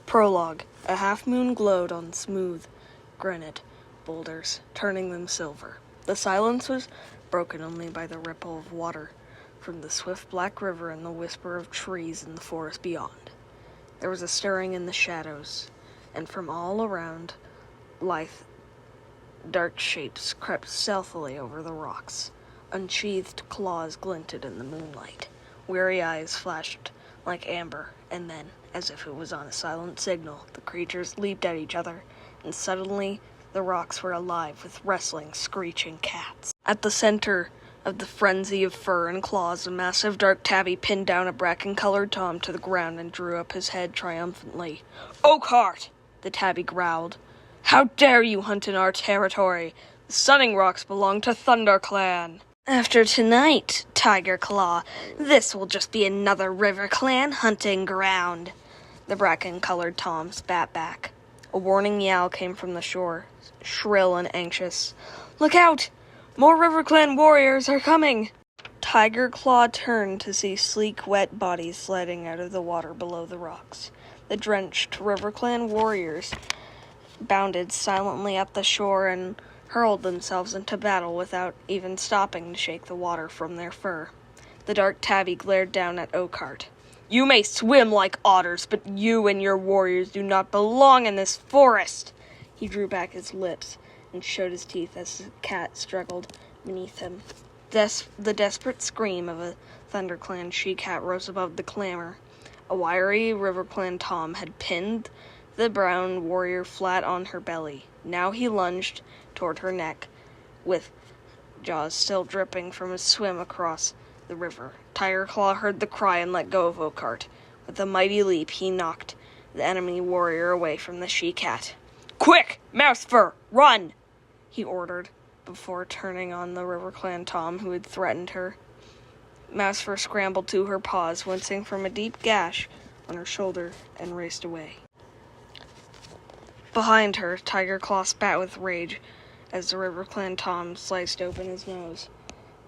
Prologue. A half-moon glowed on smooth granite boulders, turning them silver. The silence was broken only by the ripple of water from the swift black river and the whisper of trees in the forest beyond. There was a stirring in the shadows, and from all around, lithe, dark shapes crept stealthily over the rocks. Unsheathed claws glinted in the moonlight. Weary eyes flashed like amber, and then, as if it was on a silent signal, the creatures leaped at each other, and suddenly the rocks were alive with wrestling, screeching cats. At the center of the frenzy of fur and claws, a massive dark tabby pinned down a bracken-colored tom to the ground and drew up his head triumphantly. "Oakhart!" the tabby growled. "How dare you hunt in our territory? The Sunning Rocks belong to ThunderClan." "After tonight, Tiger Claw, this will just be another River Clan hunting ground," the bracken-colored tom spat back. A warning yowl came from the shore, shrill and anxious. "Look out! More River Clan warriors are coming!" Tiger Claw turned to see sleek, wet bodies sliding out of the water below the rocks. The drenched River Clan warriors bounded silently up the shore and hurled themselves into battle without even stopping to shake the water from their fur. The dark tabby glared down at Oakhart. "You may swim like otters, but you and your warriors do not belong in this forest." He drew back his lips and showed his teeth as the cat struggled beneath him. The desperate scream of a ThunderClan she-cat rose above the clamor. A wiry RiverClan tom had pinned the brown warrior flat on her belly. Now he lunged toward her neck, with jaws still dripping from his swim across the river. Tiger Claw heard the cry and let go of Oakhart. With a mighty leap, he knocked the enemy warrior away from the she-cat. "Quick, Mousefur, run!" he ordered, before turning on the RiverClan tom who had threatened her. Mousefur scrambled to her paws, wincing from a deep gash on her shoulder, and raced away. Behind her, Tiger Claw spat with rage as the RiverClan tom sliced open his nose.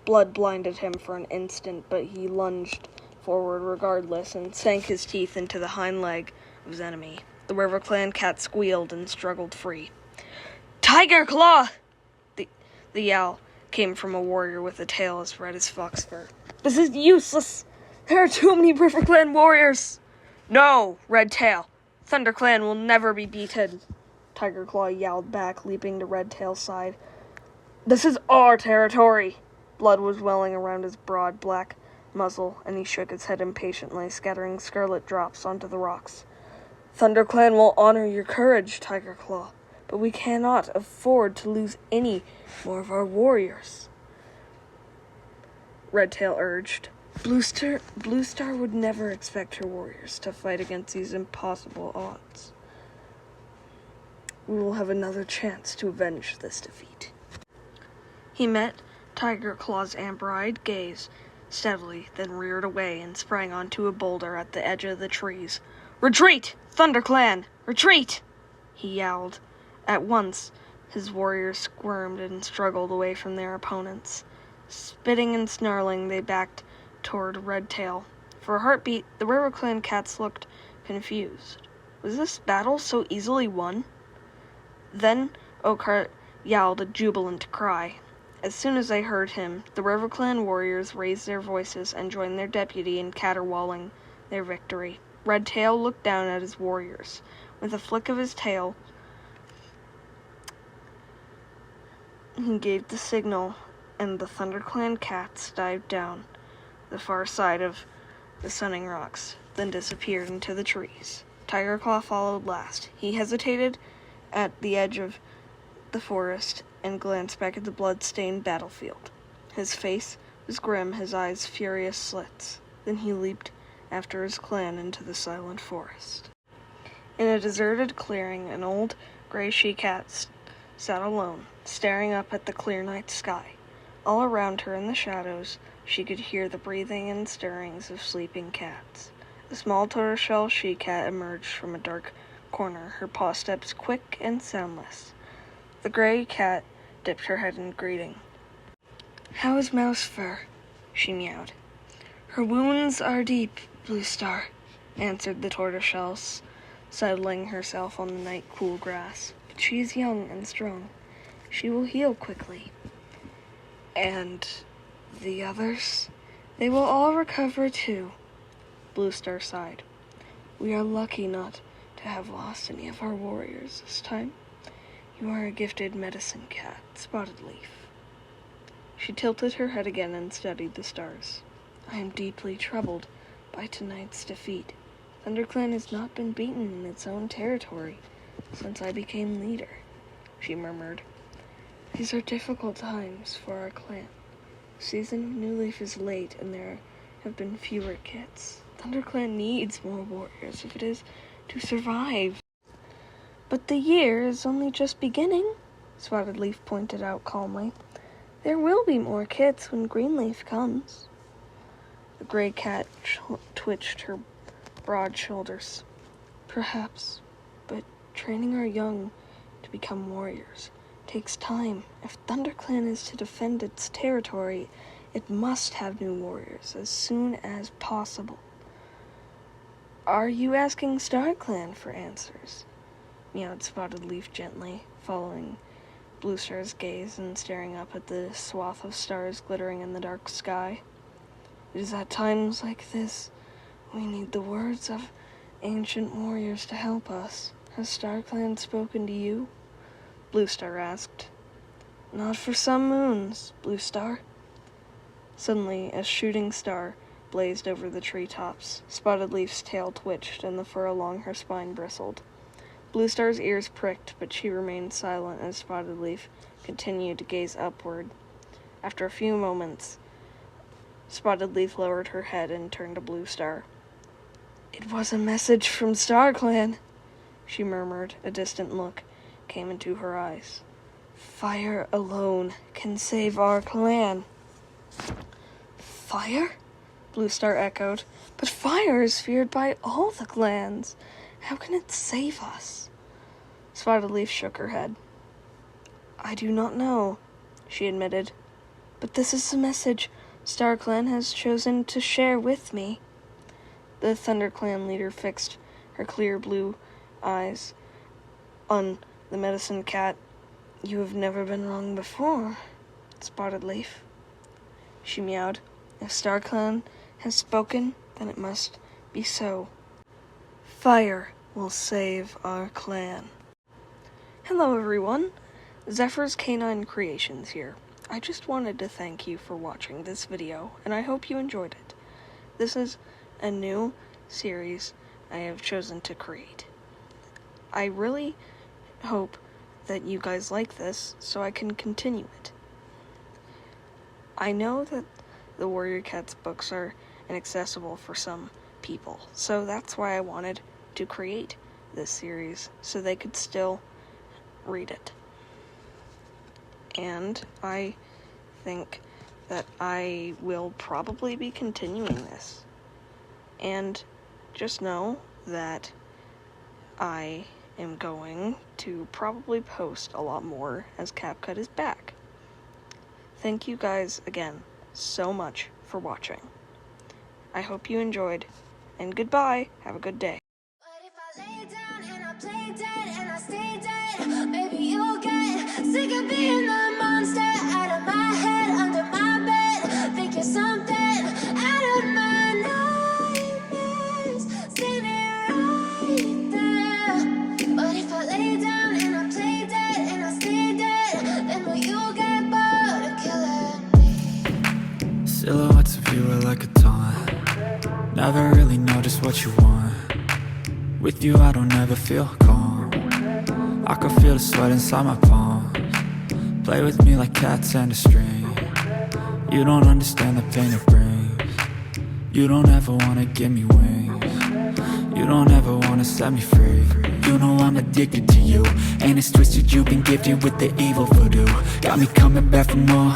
Blood blinded him for an instant, but he lunged forward regardless and sank his teeth into the hind leg of his enemy. The RiverClan cat squealed and struggled free. "Tiger Claw!" The yowl came from a warrior with a tail as red as fox fur. "This is useless! There are too many RiverClan warriors!" "No, Redtail! ThunderClan will never be beaten!" Tiger Claw yowled back, leaping to Redtail's side. "This is our territory!" Blood was welling around his broad black muzzle, and he shook his head impatiently, scattering scarlet drops onto the rocks. "ThunderClan will honor your courage, Tiger Claw, but we cannot afford to lose any more of our warriors," Redtail urged. Blue Star would never expect her warriors to fight against these impossible odds. We will have another chance to avenge this defeat. He met Tiger Claw's amber-eyed gaze steadily, then reared away and sprang onto a boulder at the edge of the trees. "Retreat, ThunderClan! Retreat!" he yowled. At once, his warriors squirmed and struggled away from their opponents. Spitting and snarling, they backed toward Redtail. For a heartbeat, the RiverClan cats looked confused. Was this battle so easily won? Then Oakhart yowled a jubilant cry. As soon as they heard him, the RiverClan warriors raised their voices and joined their deputy in caterwauling their victory. Redtail looked down at his warriors. With a flick of his tail, he gave the signal, and the ThunderClan cats dived down the far side of the Sunning Rocks, then disappeared into the trees. Tiger Claw followed last. He hesitated at the edge of the forest and glanced back at the blood-stained battlefield. His face was grim, his eyes furious slits. Then he leaped after his clan into the silent forest. In a deserted clearing, an old gray she-cat sat alone, staring up at the clear night sky. All around her in the shadows, she could hear the breathing and stirrings of sleeping cats. A small tortoiseshell she-cat emerged from a dark corner, her paw steps quick and soundless. The gray cat dipped her head in greeting. "How is Mousefur?" she meowed. "Her wounds are deep, Blue Star," answered the tortoiseshells. settling herself on the night cool grass. But she is young and strong. She will heal quickly. And the others, they will all recover too. Blue Star sighed. We are lucky not to have lost any of our warriors this time. You are a gifted medicine cat, Spotted Leaf. She tilted her head again and studied the stars. I am deeply troubled by tonight's defeat. ThunderClan has not been beaten in its own territory since I became leader, she murmured. These are difficult times for our clan. The season of New Leaf is late and there have been fewer kits. ThunderClan needs more warriors if it is to survive. But the year is only just beginning, Spotted Leaf pointed out calmly. There will be more kits when Greenleaf comes. The gray cat twitched her broad shoulders. Perhaps, but training our young to become warriors takes time. If ThunderClan is to defend its territory, it must have new warriors as soon as possible. Are you asking StarClan for answers? Meowed Spotted Leaf gently, following Blue Star's gaze and staring up at the swath of stars glittering in the dark sky. It is at times like this we need the words of ancient warriors to help us. Has StarClan spoken to you? Blue Star asked. Not for some moons, Blue Star. Suddenly, a shooting star blazed over the treetops. Spotted Leaf's tail twitched and the fur along her spine bristled. Blue Star's ears pricked, but she remained silent as Spotted Leaf continued to gaze upward. After a few moments, Spotted Leaf lowered her head and turned to Blue Star. It was a message from StarClan, she murmured. A distant look came into her eyes. Fire alone can save our clan. Fire? Blue Star echoed. But fire is feared by all the clans. How can it save us? Spotted Leaf shook her head. I do not know, she admitted. But this is the message StarClan has chosen to share with me. The ThunderClan leader fixed her clear blue eyes on the medicine cat. You have never been wrong before, Spotted Leaf. She meowed. If StarClan has spoken, then it must be so. Fire will save our clan. Hello everyone, Zephyrs Canine Creations here. I just wanted to thank you for watching this video, and I hope you enjoyed it. This is a new series I have chosen to create. I really hope that you guys like this so I can continue it. I know that the Warrior Cats books are inaccessible for some people, so that's why I wanted to create this series so they could still read it. And I think that I will probably be continuing this. And just know that I am going to probably post a lot more as CapCut is back. Thank you guys again so much for watching. I hope you enjoyed, and goodbye. Have a good day. But if I lay down and I play dead and I stay dead, maybe you'll get sick of being the monster out of my head, under my bed. Think you're something out of my nightmares. See me right there. But if I lay down and I play dead and I stay dead, then will you get bored of killing me? Silhouettes of you are like a taunt. Never really know just what you want. With you I don't ever feel calm. I can feel the sweat inside my palms. Play with me like cats and a string. You don't understand the pain it brings. You don't ever wanna give me wings. You don't ever wanna set me free. You know I'm addicted to you, and it's twisted. You've been gifted with the evil voodoo. Got me coming back for more.